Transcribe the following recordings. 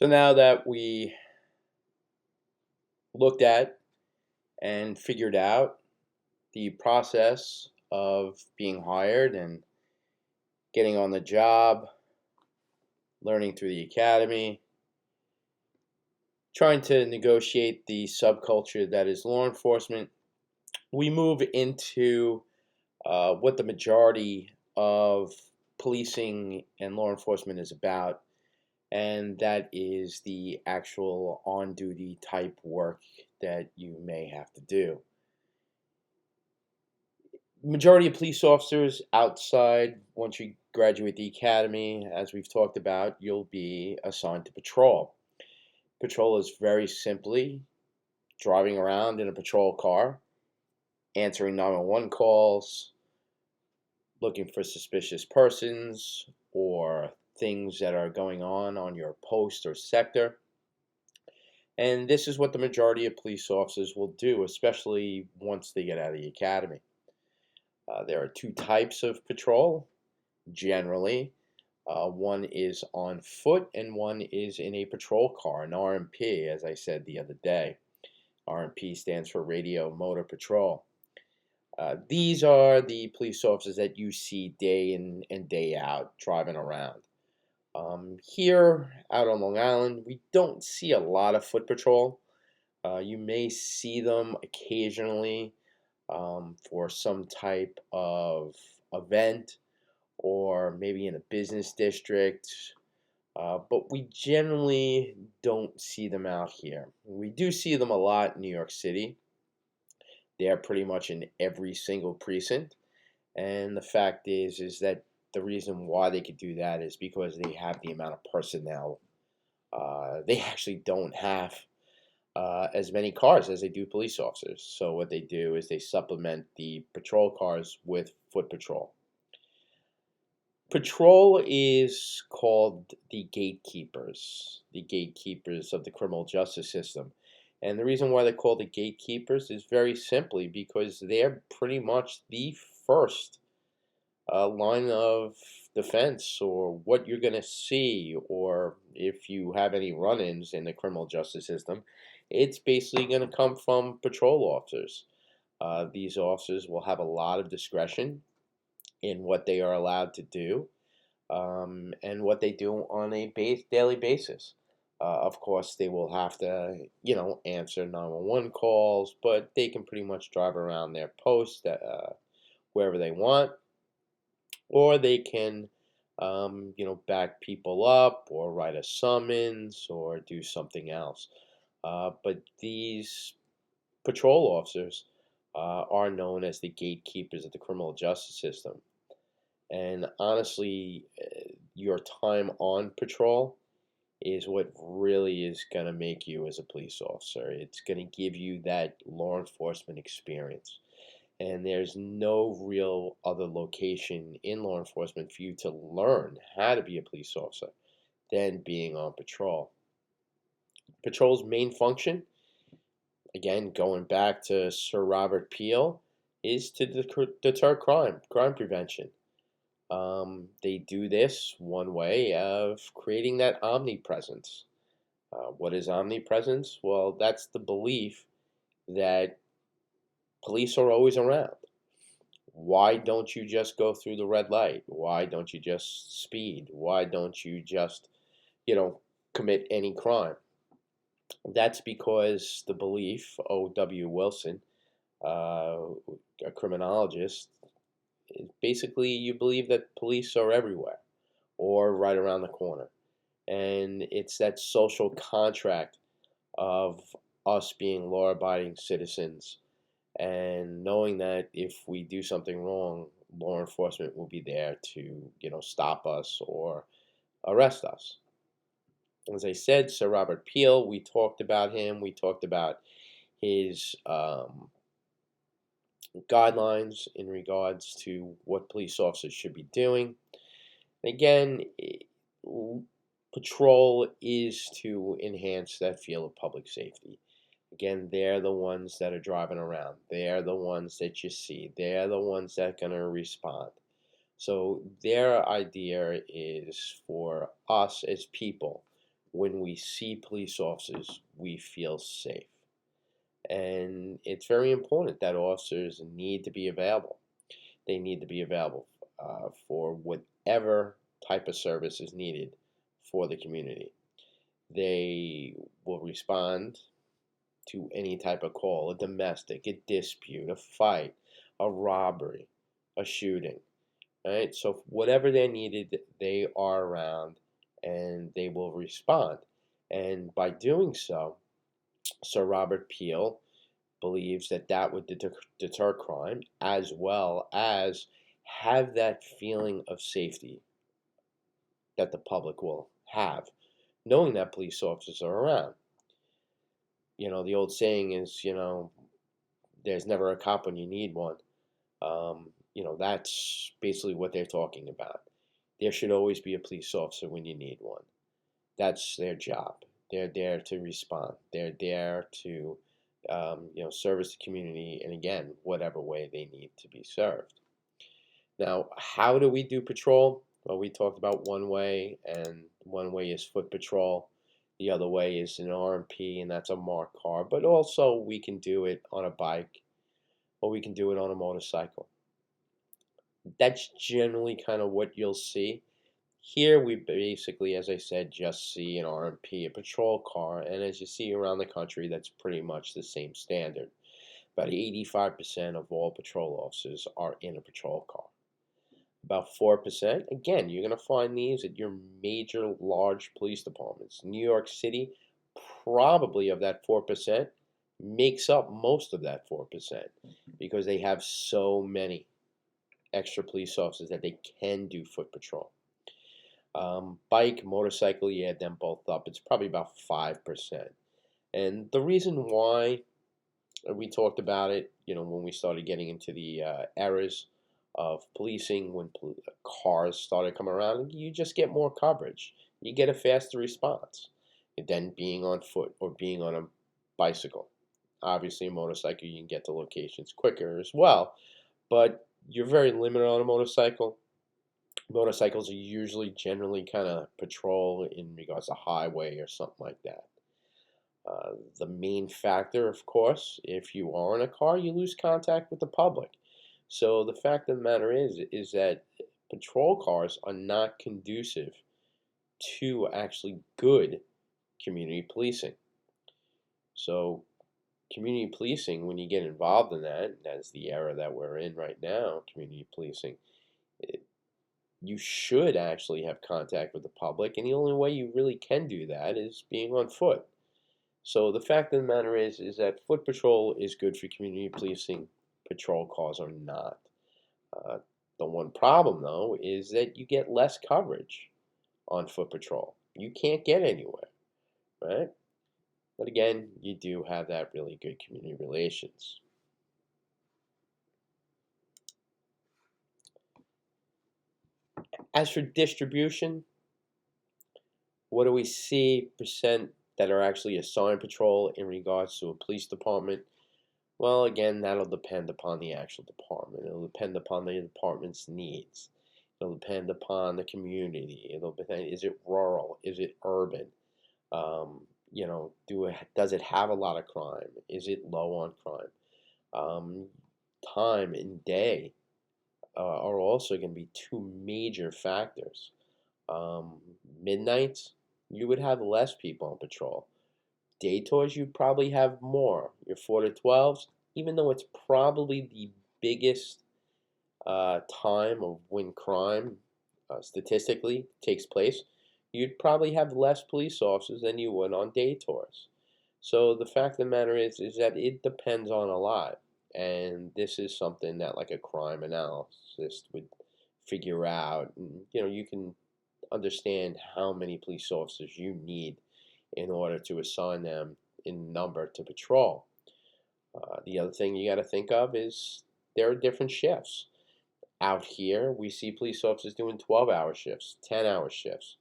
So now that we looked at and figured out the process of being hired and getting on the job, learning through the academy, trying to negotiate the subculture that is law enforcement, we move into what the majority of policing and law enforcement is about, and that is the actual on duty type work that you may have to do. Majority of police officers outside, once you graduate the academy, as we've talked about, you'll be assigned to patrol. Patrol is very simply driving around in a patrol car, answering 911 calls, looking for suspicious persons or things that are going on your post or sector. And this is what the majority of police officers will do, especially once they get out of the academy. There are two types of patrol, generally. One is on foot and one is in a patrol car, an RMP, as I said the other day. RMP stands for Radio Motor Patrol. These are the police officers that you see day in and day out driving around. Here out on Long Island, we don't see a lot of foot patrol. You may see them occasionally for some type of event or maybe in a business district, but we generally don't see them out here. We do see them a lot in New York City. They are pretty much in every single precinct. And the fact is that the reason why they could do that is because they have the amount of personnel. They actually don't have as many cars as they do police officers. So what they do is they supplement the patrol cars with foot patrol. Patrol is called the gatekeepers of the criminal justice system. And the reason why they're called the gatekeepers is very simply because they're pretty much the first line of defense, or what you're going to see, or if you have any run ins in the criminal justice system, it's basically going to come from patrol officers. These officers will have a lot of discretion in what they are allowed to do, and what they do on a daily basis. Of course, they will have to, answer 911 calls, but they can pretty much drive around their post wherever they want, or they can, back people up or write a summons or do something else. But these patrol officers are known as the gatekeepers of the criminal justice system. And honestly, your time on patrol is what really is going to make you as a police officer. It's going to give you that law enforcement experience. And there's no real other location in law enforcement for you to learn how to be a police officer than being on patrol. Patrol's main function, again, going back to Sir Robert Peel, is to deter crime prevention. They do this one way of creating that omnipresence. What is omnipresence? Well, that's the belief that police are always around. Why don't you just go through the red light? Why don't you just speed? Why don't you just, you know, commit any crime? That's because the belief, O.W. Wilson, a criminologist, basically you believe that police are everywhere or right around the corner. And it's that social contract of us being law abiding citizens and knowing that if we do something wrong, law enforcement will be there to, stop us or arrest us. As I said, Sir Robert Peel, we talked about him. We talked about his guidelines in regards to what police officers should be doing. Again, patrol is to enhance that feel of public safety. Again, they're the ones that are driving around. They're the ones that you see. They're the ones that are going to respond. So their idea is for us as people when we see police officers, we feel safe. And it's very important that officers need to be available. They need to be available for whatever type of service is needed for the community. They will respond to any type of call, a domestic, a dispute, a fight, a robbery, a shooting. Right? So whatever they're needed, they are around and they will respond. And by doing so, Sir Robert Peel believes that that would deter crime as well as have that feeling of safety that the public will have, knowing that police officers are around. The old saying is, there's never a cop when you need one. That's basically what they're talking about. There should always be a police officer when you need one. That's their job. They're there to respond. They're there to, service the community in, again, whatever way they need to be served. Now, how do we do patrol? Well, we talked about one way, and one way is foot patrol. The other way is an RMP, and that's a marked car. But also, we can do it on a bike, or we can do it on a motorcycle. That's generally kind of what you'll see. Here we basically, as I said, just see an RMP, a patrol car, and as you see around the country, that's pretty much the same standard. About 85% of all patrol officers are in a patrol car. About 4%, again, you're going to find these at your major large police departments. New York City, probably of that 4%, makes up most of that 4% because they have so many extra police officers that they can do foot patrol. Bike, motorcycle, you add them both up, it's probably about 5%. And the reason why we talked about it, when we started getting into the eras of policing, when cars started coming around, you just get more coverage. You get a faster response than being on foot or being on a bicycle. Obviously, a motorcycle, you can get to locations quicker as well, but you're very limited on a motorcycle. Motorcycles are usually generally kind of patrol in regards to highway or something like that. The main factor, of course, if you are in a car, you lose contact with the public. So the fact of the matter is that patrol cars are not conducive to actually good community policing. So community policing, when you get involved in that, and that's the era that we're in right now, community policing, you should actually have contact with the public, and the only way you really can do that is being on foot. So the fact of the matter is that foot patrol is good for community policing. Patrol cars are not. Uh, the one problem, though, is that you get less coverage on foot patrol. You can't get anywhere, right? But again, you do have that really good community relations. As for distribution, what do we see percent that are actually assigned patrol in regards to a police department? Well, again, that'll depend upon the actual department. It'll depend upon the department's needs. It'll depend upon the community. It'll depend, is it rural? Is it urban? Does it have a lot of crime? Is it low on crime? Time and day are also going to be two major factors. Midnights, you would have less people on patrol. Day tours, you'd probably have more. Your 4 to 12s, even though it's probably the biggest time of when crime statistically takes place, you'd probably have less police officers than you would on day tours. So the fact of the matter is that it depends on a lot. And this is something that like a crime analyst would figure out. And, you can understand how many police officers you need in order to assign them in number to patrol. The other thing you got to think of is there are different shifts. Out here, we see police officers doing 12-hour shifts, 10-hour shifts.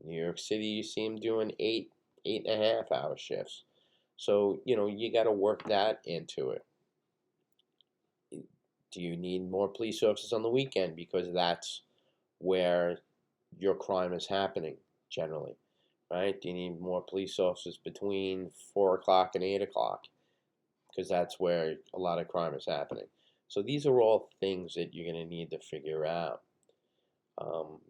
In New York City, you see them doing 8.5 hour shifts. So, you got to work that into it. Do you need more police officers on the weekend? Because that's where your crime is happening, generally. right? Do you need more police officers between 4 o'clock and 8 o'clock? Because that's where a lot of crime is happening. So these are all things that you're going to need to figure out. Um,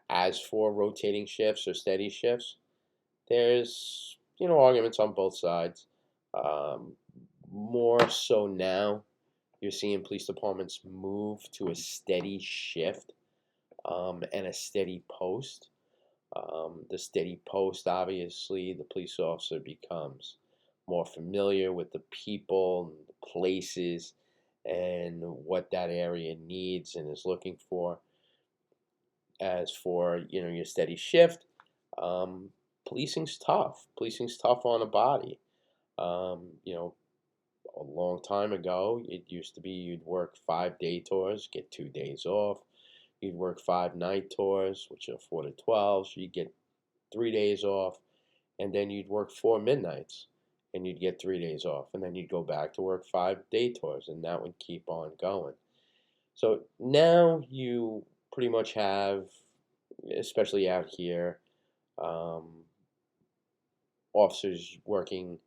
as for rotating shifts or steady shifts, there's arguments on both sides. Um, More so now, you're seeing police departments move to a steady shift and a steady post. The steady post, obviously, the police officer becomes more familiar with the people, and the places, and what that area needs and is looking for. As for your steady shift, um, policing's tough. Policing's tough on a body. You know, a long time ago, it used to be you'd work 5-day tours, get 2 days off. You'd work 5 night tours, which are 4 to 12, so you'd get 3 days off, and then you'd work 4 midnights, and you'd get 3 days off, and then you'd go back to work 5 day tours, and that would keep on going. So now you pretty much have, especially out here, um, officers working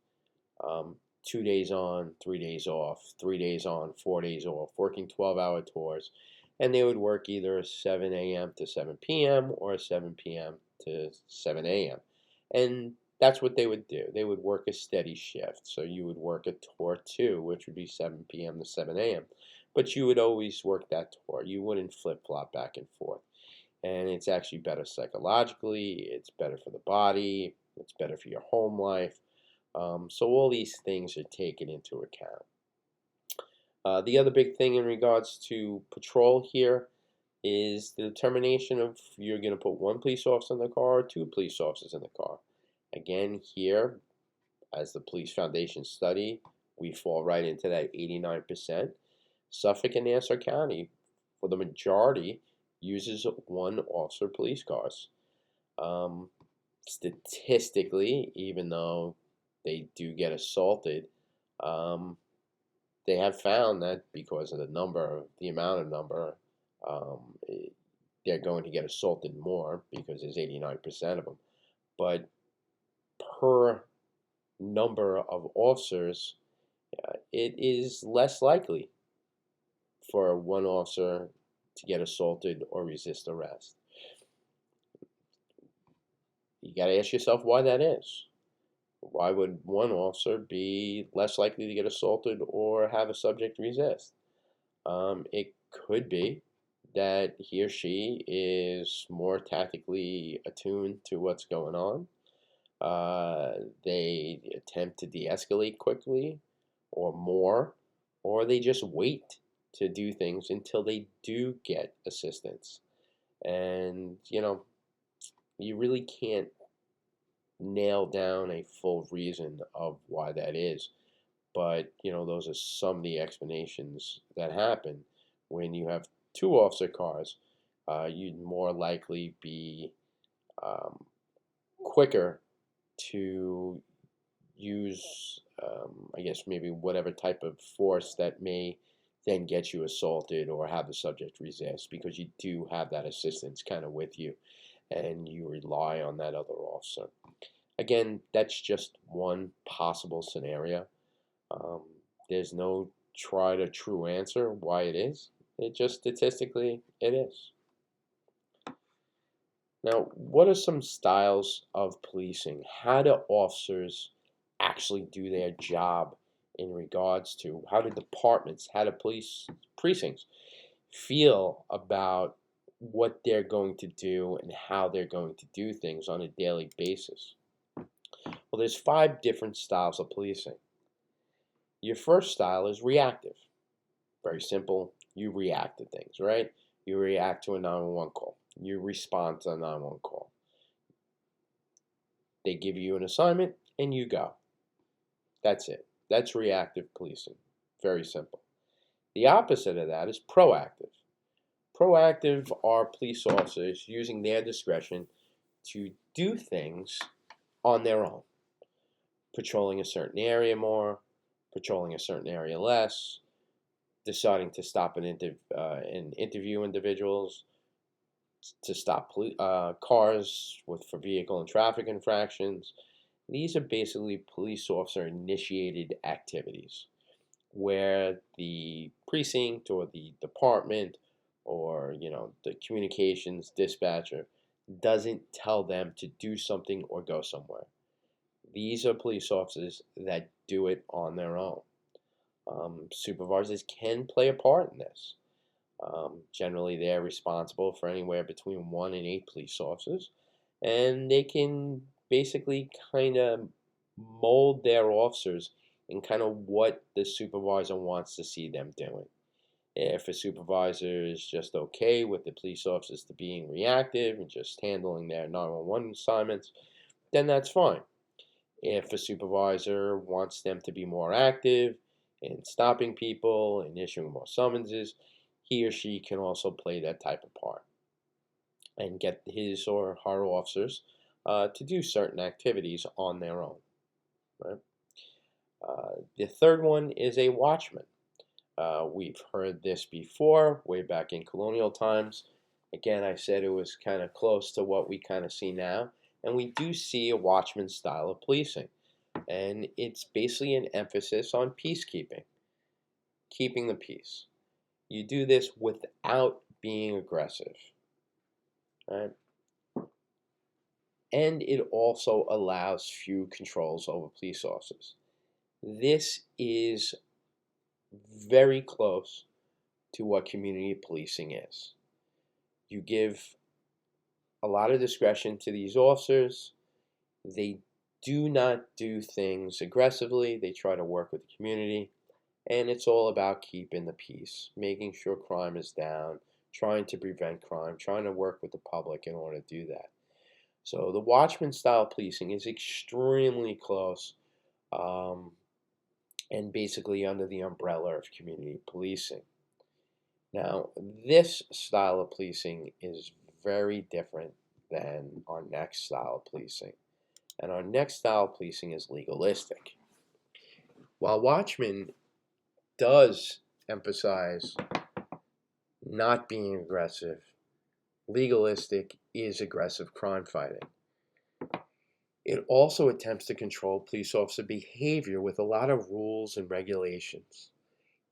um, 2 days on, 3 days off, 3 days on, 4 days off, working 12-hour tours. And they would work either 7 a.m. to 7 p.m. or 7 p.m. to 7 a.m. And that's what they would do. They would work a steady shift. So you would work a tour 2, which would be 7 p.m. to 7 a.m. But you would always work that tour. You wouldn't flip-flop back and forth. And it's actually better psychologically, it's better for the body, it's better for your home life. So all these things are taken into account. The other big thing in regards to patrol here is the determination of you're going to put one police officer in the car or 2 police officers in the car. Again, here, as the Police Foundation study, we fall right into that 89%. Suffolk and Nassau County, for the majority, uses 1 officer police cars. Statistically, even though they do get assaulted, um, they have found that because of the amount of number, they're going to get assaulted more because there's 89% of them. But per number of officers, it is less likely for 1 officer to get assaulted or resist arrest. You got to ask yourself why that is. Why would 1 officer be less likely to get assaulted or have a subject resist? It could be that he or she is more tactically attuned to what's going on. They attempt to de-escalate quickly or more, or they just wait to do things until they do get assistance. And, you really can't nail down a full reason of why that is. But, those are some of the explanations that happen when you have 2 officer cars. You'd more likely be um, quicker to use, I guess, maybe whatever type of force that may then get you assaulted or have the subject resist, because you do have that assistance kind of with you and you rely on that other officer. Again, that's just one possible scenario. Um, there's no tried or true answer why it is. It just statistically it is. Now, what are some styles of policing? How do officers actually do their job in regards to how do departments, how do police precincts feel about what they're going to do and how they're going to do things on a daily basis? Well, there's 5 different styles of policing. Your first style is reactive. Very simple. You react to things, right? You react to a 911 call. You respond to a 911 call. They give you an assignment and you go. That's it. That's reactive policing. Very simple. The opposite of that is proactive. Proactive are police officers using their discretion to do things on their own. Patrolling a certain area more, patrolling a certain area less, deciding to stop and interview individuals, to stop cars for vehicle and traffic infractions. These are basically police officer initiated activities where the precinct or the department or the communications dispatcher doesn't tell them to do something or go somewhere. These are police officers that do it on their own. Supervisors can play a part in this. Generally, they're responsible for anywhere between 1 and 8 police officers, and they can basically kind of mold their officers in kind of what the supervisor wants to see them doing. If a supervisor is just okay with the police officers to being reactive and just handling their 911 assignments, then that's fine. If a supervisor wants them to be more active in stopping people and issuing more summonses, he or she can also play that type of part and get his or her officers to do certain activities on their own. Right? The third one is a watchman. We've heard this before, way back in colonial times. Again, I said it was kind of close to what we kind of see now. And we do see a watchman style of policing. And it's basically an emphasis on peacekeeping, keeping the peace. You do this without being aggressive. Right? And it also allows few controls over police officers. This is very close to what community policing is. You give a lot of discretion to these officers. They do not do things aggressively. They try to work with the community. And it's all about keeping the peace, making sure crime is down, trying to prevent crime, trying to work with the public in order to do that. So the watchman style policing is extremely close and basically under the umbrella of community policing. Now, this style of policing is very different than our next style of policing. And our next style of policing is legalistic. While Watchmen does emphasize not being aggressive, legalistic is aggressive crime fighting. It also attempts to control police officer behavior with a lot of rules and regulations.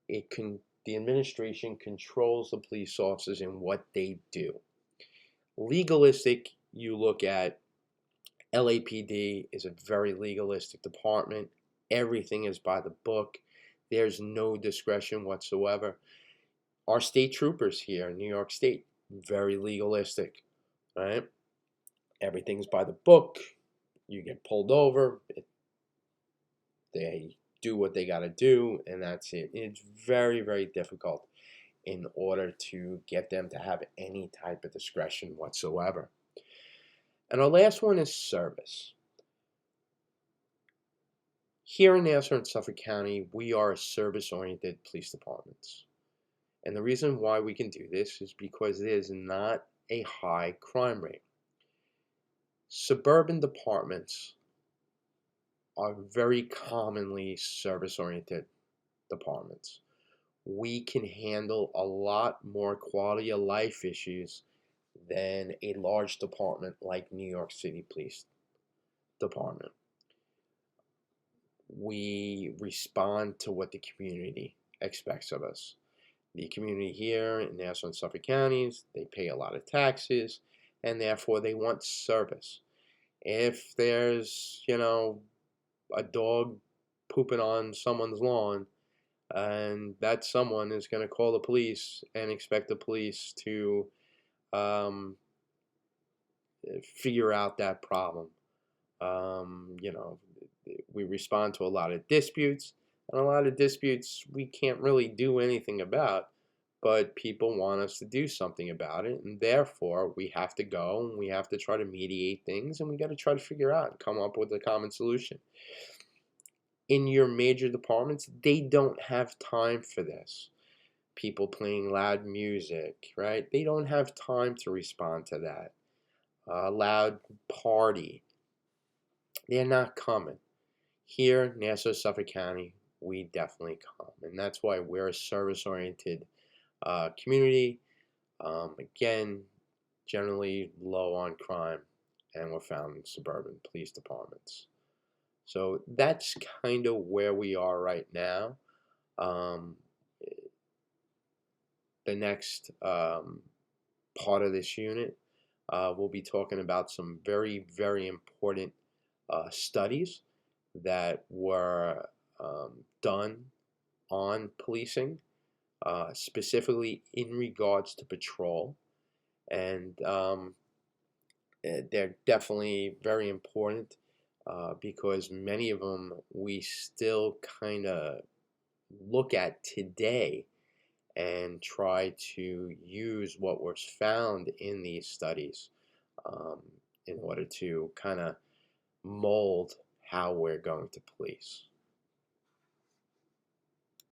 The administration controls the police officers in what they do. Legalistic, you look at LAPD is a very legalistic department. Everything is by the book. There's no discretion whatsoever. Our state troopers here in New York State, very legalistic, right? Everything's by the book. You get pulled over. They do what they got to do, and that's it. It's very, very difficult in order to get them to have any type of discretion whatsoever. And our last one is service. Here in Nassau and Suffolk County, we are a service-oriented police departments. And the reason why we can do this is because there's not a high crime rate. Suburban departments are very commonly service-oriented departments. We can handle a lot more quality of life issues than a large department like New York City Police Department. We respond to what the community expects of us. The community here in Nassau and Suffolk counties, they pay a lot of taxes, and therefore they want service. If there's, a dog pooping on someone's lawn, and that someone is going to call the police and expect the police to figure out that problem. We respond to a lot of disputes, and a lot of disputes we can't really do anything about, but people want us to do something about it, and therefore we have to go and we have to try to mediate things, and we got to try to figure out and come up with a common solution. In your major departments, they don't have time for this. People playing loud music, right? They don't have time to respond to that. Loud party. They're not coming. Here, Nassau, Suffolk County, we definitely come. And that's why we're a service-oriented community. Again, generally low on crime, and were found in suburban police departments. So that's kind of where we are right now. Um, the next part of this unit, we'll be talking about some very, very important studies that were done on policing, specifically in regards to patrol. And they're definitely very important because many of them we still kind of look at today and try to use what was found in these studies um, in order to kind of mold how we're going to police.